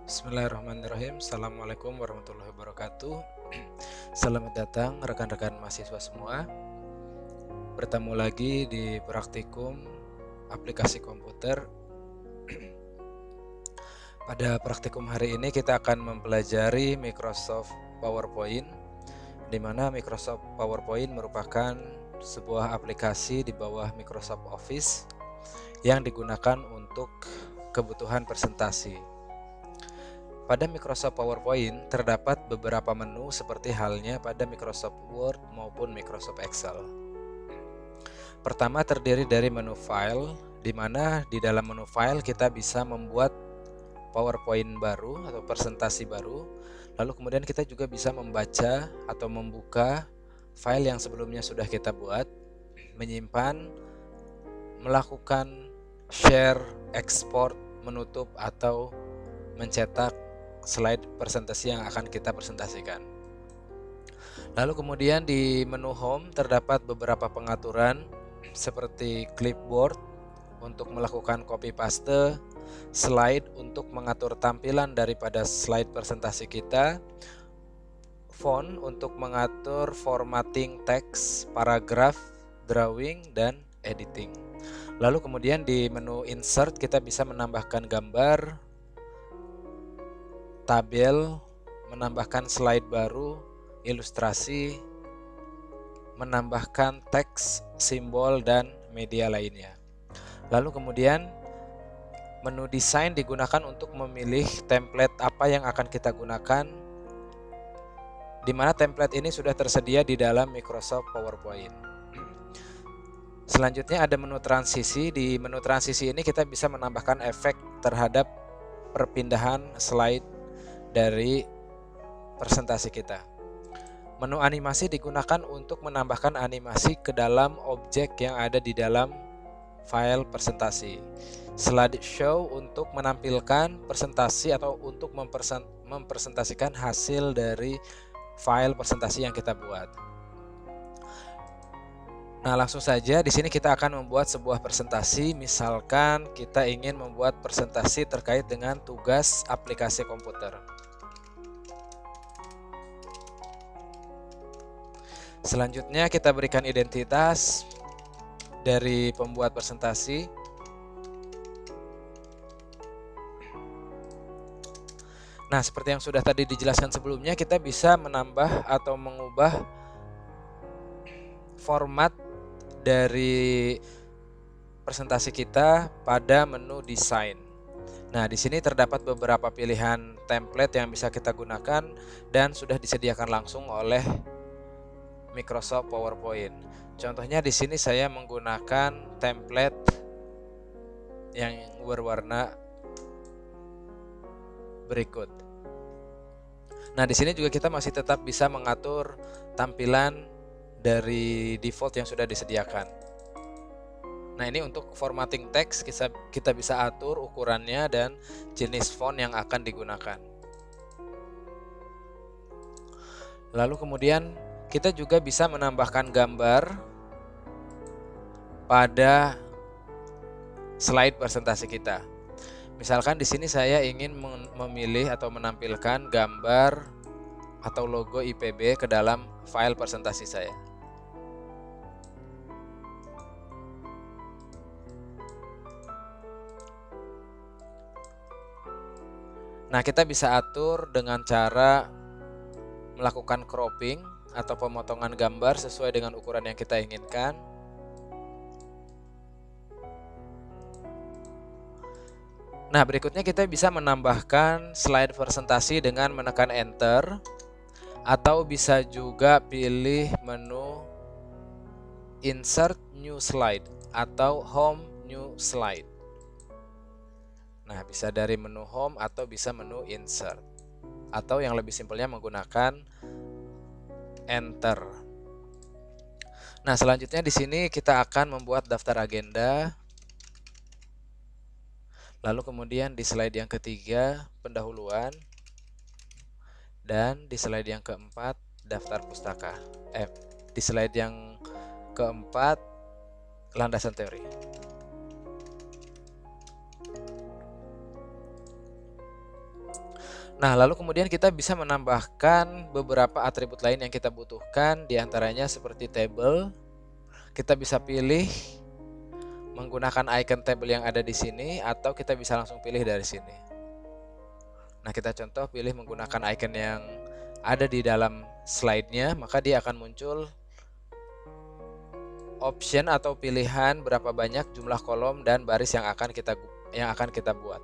Bismillahirrahmanirrahim. Assalamualaikum warahmatullahi wabarakatuh. Selamat datang rekan-rekan mahasiswa semua. Bertemu lagi di praktikum aplikasi komputer. Pada praktikum hari ini kita akan mempelajari Microsoft PowerPoint, di mana Microsoft PowerPoint merupakan sebuah aplikasi di bawah Microsoft Office yang digunakan untuk kebutuhan presentasi. Pada Microsoft PowerPoint terdapat beberapa menu seperti halnya pada Microsoft Word maupun Microsoft Excel. Pertama terdiri dari menu file, di mana di dalam menu file kita bisa membuat PowerPoint baru atau presentasi baru. Lalu kemudian kita juga bisa membaca atau membuka file yang sebelumnya sudah kita buat, menyimpan, melakukan share, ekspor, menutup, atau mencetak slide presentasi yang akan kita presentasikan. Lalu kemudian di menu home terdapat beberapa pengaturan seperti clipboard untuk melakukan copy paste, slide untuk mengatur tampilan daripada slide presentasi kita, font untuk mengatur formatting teks, paragraf, drawing, dan editing. Lalu kemudian di menu insert kita bisa menambahkan gambar, tabel, menambahkan slide baru, ilustrasi, menambahkan teks, simbol, dan media lainnya. Lalu kemudian menu desain digunakan untuk memilih template apa yang akan kita gunakan, di mana template ini sudah tersedia di dalam Microsoft PowerPoint. Selanjutnya ada menu transisi. Di menu transisi ini kita bisa menambahkan efek terhadap perpindahan slide dari presentasi kita. Menu animasi digunakan untuk menambahkan animasi ke dalam objek yang ada di dalam file presentasi. Slideshow untuk menampilkan presentasi atau untuk mempresentasikan hasil dari file presentasi yang kita buat. Nah, langsung saja di sini kita akan membuat sebuah presentasi. Misalkan kita ingin membuat presentasi terkait dengan tugas aplikasi komputer. Selanjutnya kita berikan identitas dari pembuat presentasi. Nah, seperti yang sudah tadi dijelaskan sebelumnya, kita bisa menambah atau mengubah format dari presentasi kita pada menu desain. Nah, di sini terdapat beberapa pilihan template yang bisa kita gunakan dan sudah disediakan langsung oleh Microsoft PowerPoint. Contohnya di sini saya menggunakan template yang berwarna berikut. Nah, di sini juga kita masih tetap bisa mengatur tampilan dari default yang sudah disediakan. Nah, ini untuk formatting teks kita bisa atur ukurannya dan jenis font yang akan digunakan. Lalu kemudian kita juga bisa menambahkan gambar pada slide presentasi kita. Misalkan di sini saya ingin memilih atau menampilkan gambar atau logo IPB ke dalam file presentasi saya. Nah, kita bisa atur dengan cara melakukan cropping atau pemotongan gambar sesuai dengan ukuran yang kita inginkan. Nah, berikutnya kita bisa menambahkan slide presentasi dengan menekan enter, atau bisa juga pilih menu insert new slide atau home new slide. Nah, bisa dari menu home atau bisa menu insert, atau yang lebih simpelnya menggunakan enter. Nah, selanjutnya di sini kita akan membuat daftar agenda. Lalu kemudian di slide yang ketiga pendahuluan, dan di slide yang keempat daftar pustaka. Di slide yang keempat landasan teori. Nah, lalu kemudian kita bisa menambahkan beberapa atribut lain yang kita butuhkan, diantaranya seperti table. Kita bisa pilih menggunakan icon table yang ada di sini, atau kita bisa langsung pilih dari sini. Nah, kita contoh pilih menggunakan icon yang ada di dalam slide-nya, maka dia akan muncul option atau pilihan berapa banyak jumlah kolom dan baris yang akan kita buat.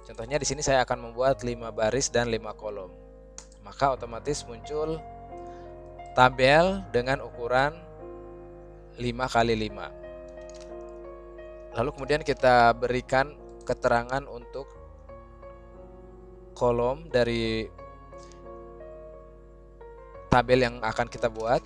Contohnya di sini saya akan membuat 5 baris dan 5 kolom. Maka otomatis muncul tabel dengan ukuran 5 kali 5. Lalu kemudian kita berikan keterangan untuk kolom dari tabel yang akan kita buat.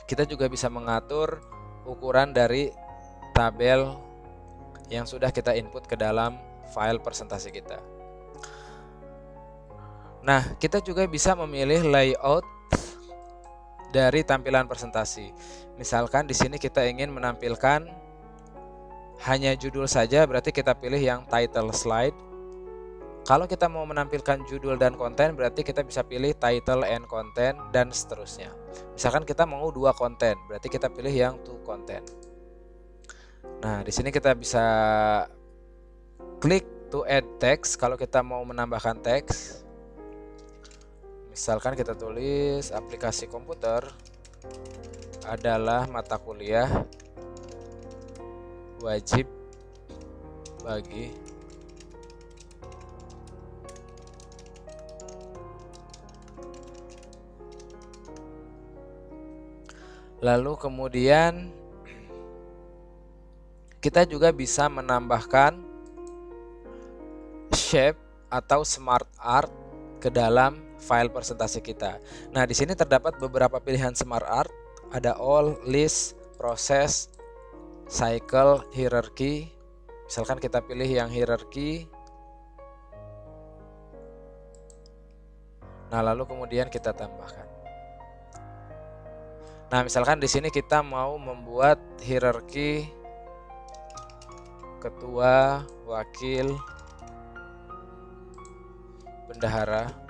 Kita juga bisa mengatur ukuran dari tabel yang sudah kita input ke dalam file presentasi kita. Nah, kita juga bisa memilih layout dari tampilan presentasi. Misalkan di sini kita ingin menampilkan hanya judul saja, berarti kita pilih yang title slide. Kalau kita mau menampilkan judul dan konten, berarti kita bisa pilih title and content dan seterusnya. Misalkan kita mau 2 konten, berarti kita pilih yang 2 content. Nah, di sini kita bisa klik to add text kalau kita mau menambahkan teks. Misalkan kita tulis aplikasi komputer adalah mata kuliah wajib bagi lalu kemudian kita juga bisa menambahkan shape atau smart art ke dalam file presentasi kita. Nah, di sini terdapat beberapa pilihan smart art, ada all, list, process, cycle, hierarchy. Misalkan kita pilih yang hierarchy. Nah, lalu kemudian kita tambahkan. Nah, misalkan di sini kita mau membuat hierarki ketua, wakil, bendahara.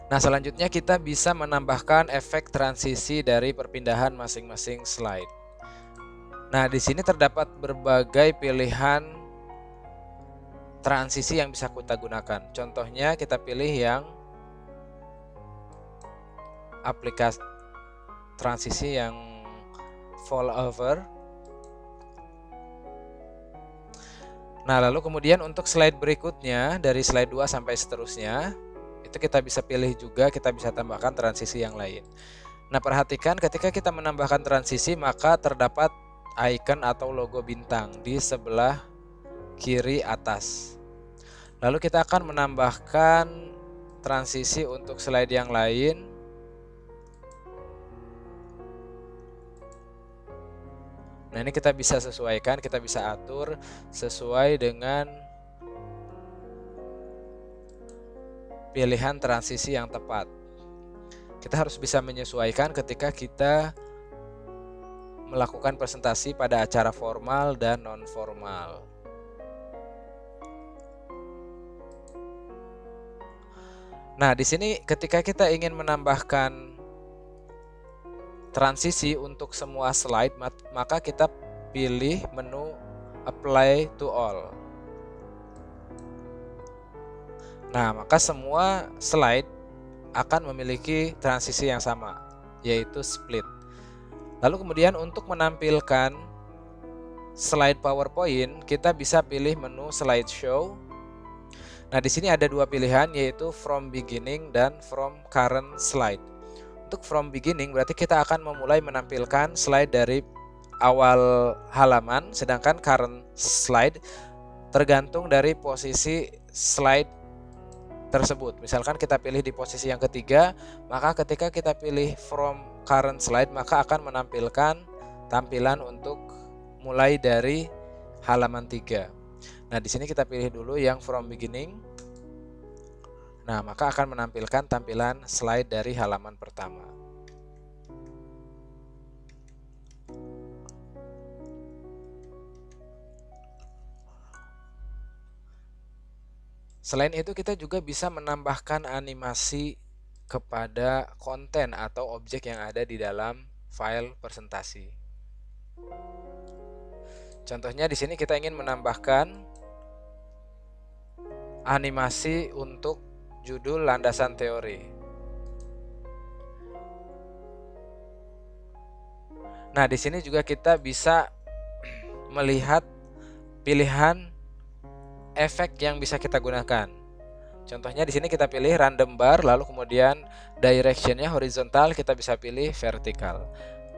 Nah, selanjutnya kita bisa menambahkan efek transisi dari perpindahan masing-masing slide. Nah, di sini terdapat berbagai pilihan transisi yang bisa kita gunakan. Contohnya kita pilih yang aplikasi transisi yang fall over. Nah, lalu kemudian untuk slide berikutnya dari slide 2 sampai seterusnya, itu kita bisa pilih juga, kita bisa tambahkan transisi yang lain. Nah, perhatikan ketika kita menambahkan transisi, maka terdapat icon atau logo bintang di sebelah kiri atas. Lalu kita akan menambahkan transisi untuk slide yang lain. Nah, ini kita bisa sesuaikan, kita bisa atur sesuai dengan pilihan transisi yang tepat. Kita harus bisa menyesuaikan ketika kita melakukan presentasi pada acara formal dan non-formal. Nah, di sini ketika kita ingin menambahkan transisi untuk semua slide, maka kita pilih menu Apply to All. Nah, maka semua slide akan memiliki transisi yang sama, yaitu split. Lalu kemudian untuk menampilkan slide PowerPoint, kita bisa pilih menu Slideshow. Nah, di sini ada 2 pilihan, yaitu From Beginning dan From Current Slide. Untuk From Beginning berarti kita akan memulai menampilkan slide dari awal halaman, sedangkan current slide tergantung dari posisi slide tersebut. Misalkan kita pilih di posisi yang ketiga, maka ketika kita pilih from current slide, maka akan menampilkan tampilan untuk mulai dari halaman 3. Nah, di sini kita pilih dulu yang from beginning. Nah, maka akan menampilkan tampilan slide dari halaman pertama. Selain itu, kita juga bisa menambahkan animasi kepada konten atau objek yang ada di dalam file presentasi. Contohnya di sini kita ingin menambahkan animasi untuk judul landasan teori. Nah, di sini juga kita bisa melihat pilihan efek yang bisa kita gunakan. Contohnya di sini kita pilih random bar, lalu kemudian directionnya horizontal, kita bisa pilih vertikal.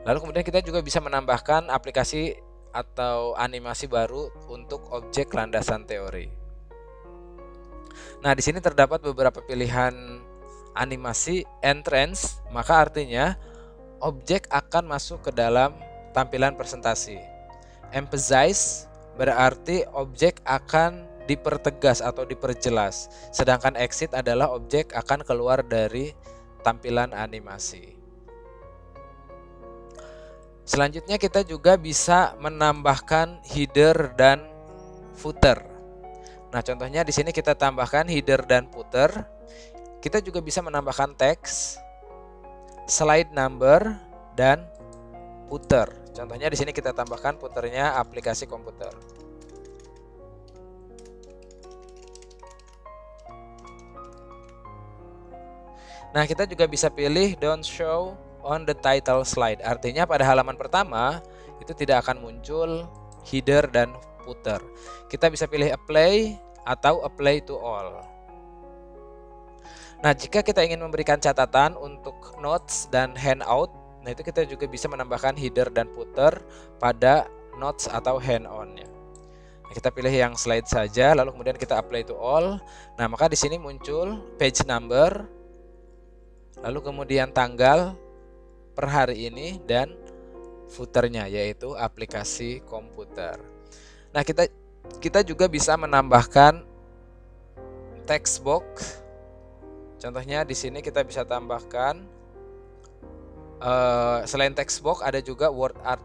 Lalu kemudian kita juga bisa menambahkan aplikasi atau animasi baru untuk objek landasan teori. Nah, di sini terdapat beberapa pilihan animasi entrance, maka artinya objek akan masuk ke dalam tampilan presentasi. Emphasize berarti objek akan dipertegas atau diperjelas, sedangkan exit adalah objek akan keluar dari tampilan animasi. Selanjutnya kita juga bisa menambahkan header dan footer. Nah, contohnya di sini kita tambahkan header dan footer. Kita juga bisa menambahkan teks, slide number, dan footer. Contohnya di sini kita tambahkan footernya aplikasi komputer. Nah, kita juga bisa pilih don't show on the title slide. Artinya pada halaman pertama itu tidak akan muncul header dan footer. Kita bisa pilih apply atau apply to all. Nah, jika kita ingin memberikan catatan untuk notes dan handout, nah itu kita juga bisa menambahkan header dan footer pada notes atau hand-on-nya. Nah, kita pilih yang slide saja, lalu kemudian kita apply to all. Nah, maka di sini muncul page number, lalu kemudian tanggal per hari ini dan footernya yaitu aplikasi komputer. Nah, kita juga bisa menambahkan text box. Contohnya di sini kita bisa tambahkan selain text box ada juga word art.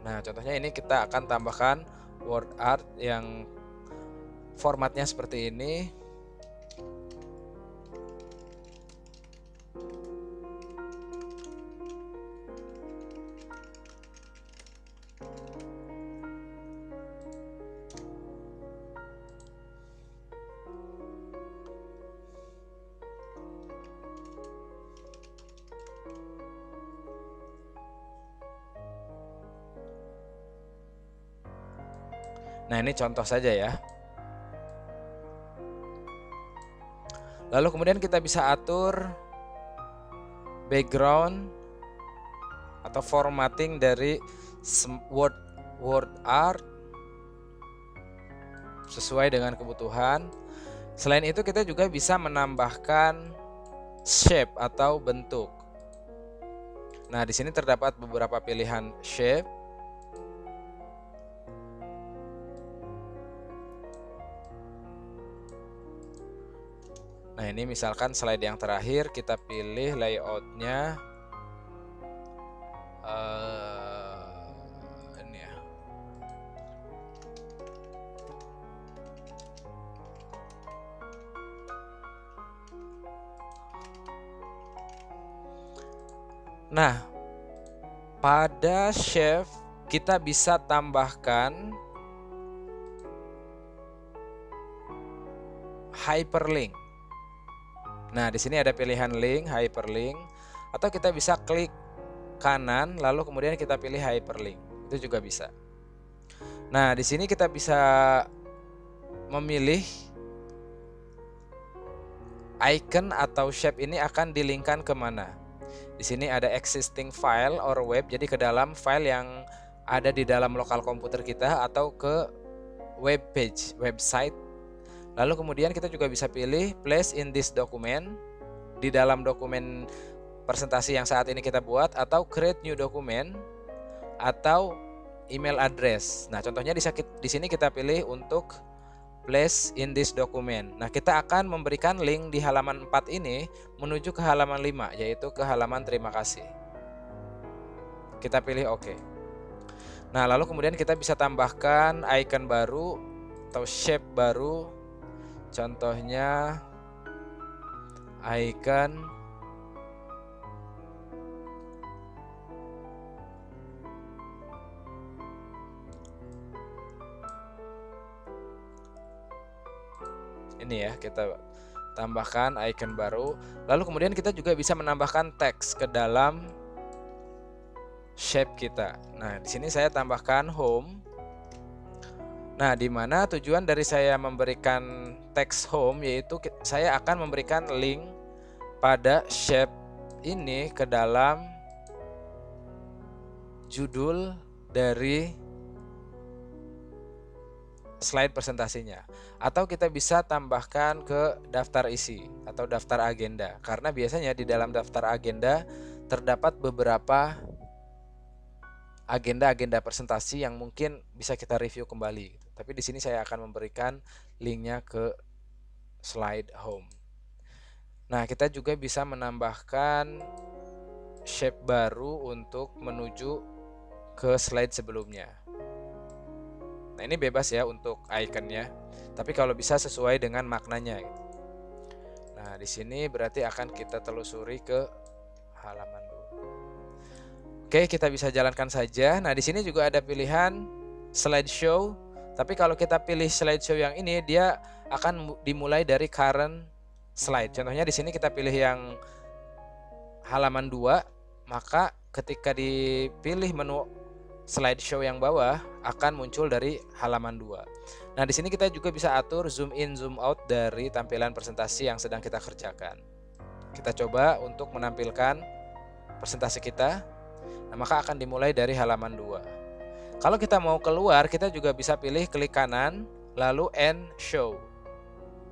Nah, contohnya ini kita akan tambahkan word art yang formatnya seperti ini. Nah, ini contoh saja ya. Lalu kemudian kita bisa atur background atau formatting dari word art sesuai dengan kebutuhan. Selain itu kita juga bisa menambahkan shape atau bentuk. Nah, di sini terdapat beberapa pilihan shape. Nah, ini misalkan slide yang terakhir kita pilih layoutnya ini ya. Nah, pada shape kita bisa tambahkan hyperlink. Nah, di sini ada pilihan link, hyperlink, atau kita bisa klik kanan lalu kemudian kita pilih hyperlink. Itu juga bisa. Nah, di sini kita bisa memilih icon atau shape ini akan dilingkan kemana. Di sini ada existing file or web, jadi ke dalam file yang ada di dalam lokal komputer kita atau ke web page, website. Lalu kemudian kita juga bisa pilih place in this document, di dalam dokumen presentasi yang saat ini kita buat, atau create new document, atau email address. Nah, contohnya di sini kita pilih untuk place in this document. Nah, kita akan memberikan link di halaman 4 ini menuju ke halaman 5, yaitu ke halaman terima kasih. Kita pilih OK. Nah, lalu kemudian kita bisa tambahkan icon baru atau shape baru. Contohnya icon ini ya, kita tambahkan icon baru. Lalu kemudian kita juga bisa menambahkan teks ke dalam shape kita. Nah, di sini saya tambahkan home. Nah, di mana tujuan dari saya memberikan teks home yaitu saya akan memberikan link pada shape ini ke dalam judul dari slide presentasinya, atau kita bisa tambahkan ke daftar isi atau daftar agenda, karena biasanya di dalam daftar agenda terdapat beberapa agenda-agenda presentasi yang mungkin bisa kita review kembali. Tapi di sini saya akan memberikan linknya ke slide home. Nah, kita juga bisa menambahkan shape baru untuk menuju ke slide sebelumnya. Nah, ini bebas ya untuk ikonnya, tapi kalau bisa sesuai dengan maknanya. Nah, di sini berarti akan kita telusuri ke halaman dulu. Oke, kita bisa jalankan saja. Nah, di sini juga ada pilihan slideshow, tapi kalau kita pilih slideshow yang ini, dia akan dimulai dari current slide. Contohnya di sini kita pilih yang halaman 2, maka ketika dipilih menu slideshow yang bawah akan muncul dari halaman 2. Nah, di sini kita juga bisa atur zoom in zoom out dari tampilan presentasi yang sedang kita kerjakan. Kita coba untuk menampilkan presentasi kita. Nah, maka akan dimulai dari halaman 2. Kalau kita mau keluar, kita juga bisa pilih klik kanan lalu end show.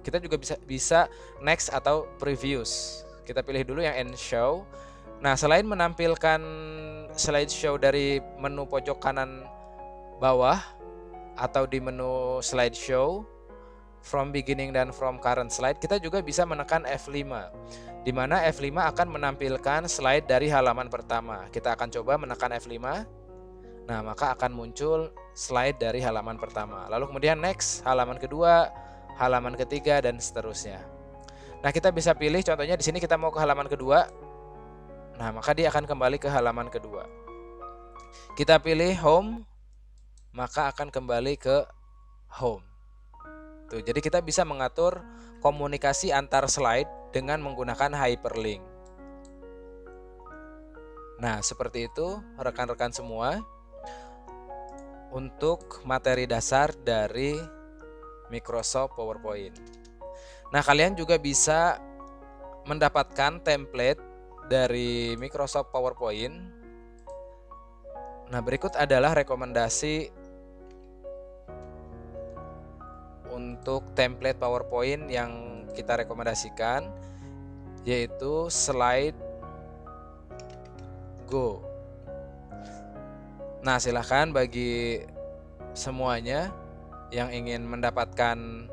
Kita juga bisa next atau previews. Kita pilih dulu yang end show. Nah, selain menampilkan slideshow dari menu pojok kanan bawah atau di menu slideshow from beginning dan from current slide, kita juga bisa menekan F5, di mana F5 akan menampilkan slide dari halaman pertama. Kita akan coba menekan F5. Nah, maka akan muncul slide dari halaman pertama. Lalu kemudian next, halaman kedua, halaman ketiga, dan seterusnya. Nah, kita bisa pilih, contohnya di sini kita mau ke halaman kedua. Nah, maka dia akan kembali ke halaman kedua. Kita pilih home, maka akan kembali ke home. Tuh, jadi kita bisa mengatur komunikasi antar slide dengan menggunakan hyperlink. Nah, seperti itu rekan-rekan semua untuk materi dasar dari Microsoft PowerPoint. Nah, kalian juga bisa mendapatkan template dari Microsoft PowerPoint. Nah, berikut adalah rekomendasi untuk template PowerPoint yang kita rekomendasikan, yaitu Slide Go. Nah, silahkan bagi semuanya yang ingin mendapatkan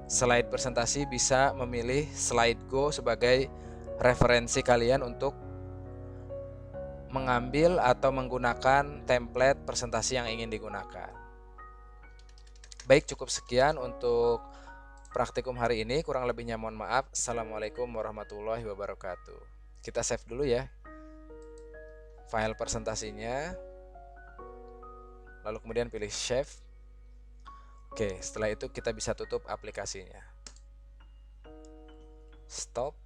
slide presentasi bisa memilih Slide Go sebagai referensi kalian untuk mengambil atau menggunakan template presentasi yang ingin digunakan. Baik, cukup sekian untuk praktikum hari ini. Kurang lebihnya mohon maaf. Assalamualaikum warahmatullahi wabarakatuh. Kita save dulu ya file presentasinya. Lalu kemudian pilih save. Oke, setelah itu kita bisa tutup aplikasinya. Stop.